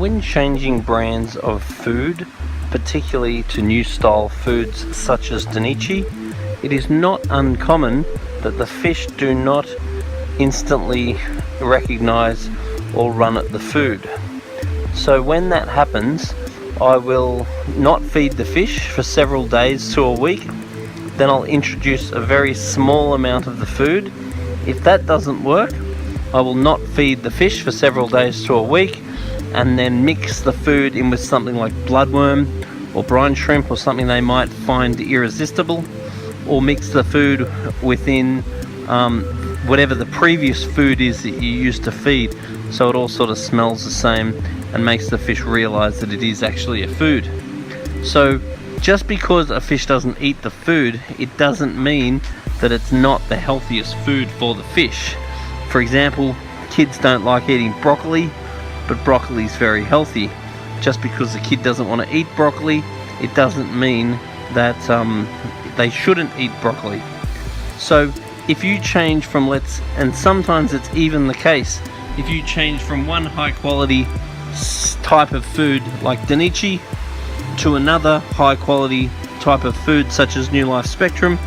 when changing brands of food, particularly to new style foods such as Danichi, it is not uncommon that the fish do not instantly recognize or run at the food. So when that happens, I will not feed the fish for several days to a week. Then I'll introduce a very small amount of the food. If that doesn't work, I will not feed the fish for several days to a week, and then mix the food in with something like bloodworm or brine shrimp or something they might find irresistible, or mix the food within whatever the previous food is that you used to feed, so it all sort of smells the same and makes the fish realize that it is actually a food. So just because a fish doesn't eat the food, it doesn't mean that it's not the healthiest food for the fish. For example, kids don't like eating broccoli, but broccoli is very healthy. Just because the kid doesn't want to eat broccoli, it doesn't mean that they shouldn't eat broccoli. So if you change from and sometimes it's even the case, if you change from one high quality type of food like Danichi to another high quality type of food such as New Life Spectrum,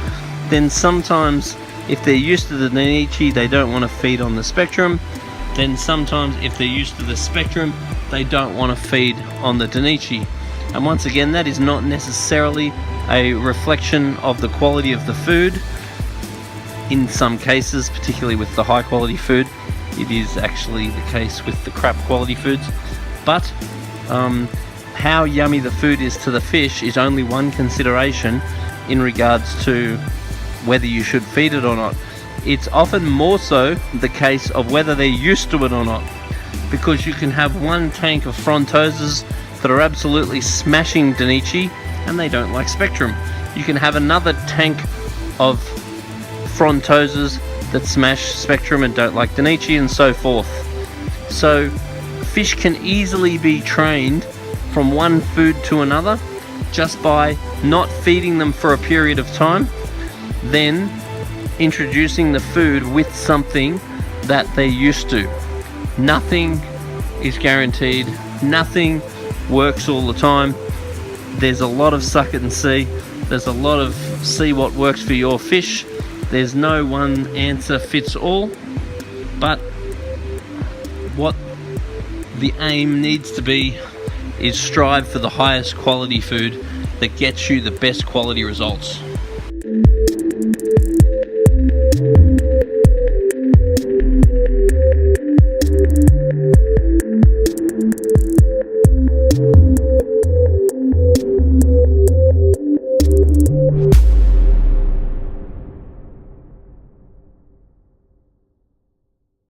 then sometimes if they're used to the Danichi, they don't want to feed on the Spectrum. Then sometimes if they're used to the Spectrum, they don't want to feed on the Danichi. And once again, that is not necessarily a reflection of the quality of the food. In some cases, particularly with the high quality food, it is actually the case with the crap quality foods. But how yummy the food is to the fish is only one consideration in regards to whether you should feed it or not. It's often more so the case of whether they're used to it or not, because you can have one tank of frontoses that are absolutely smashing Danichi and they don't like Spectrum. You can have another tank of frontoses that smash Spectrum and don't like Danichi, and so forth. So fish can easily be trained from one food to another just by not feeding them for a period of time, then introducing the food with something that they're used to. Nothing is guaranteed, nothing works all the time. There's a lot of suck it and see. There's a lot of see what works for your fish. There's no one answer fits all, but what the aim needs to be is strive for the highest quality food that gets you the best quality results.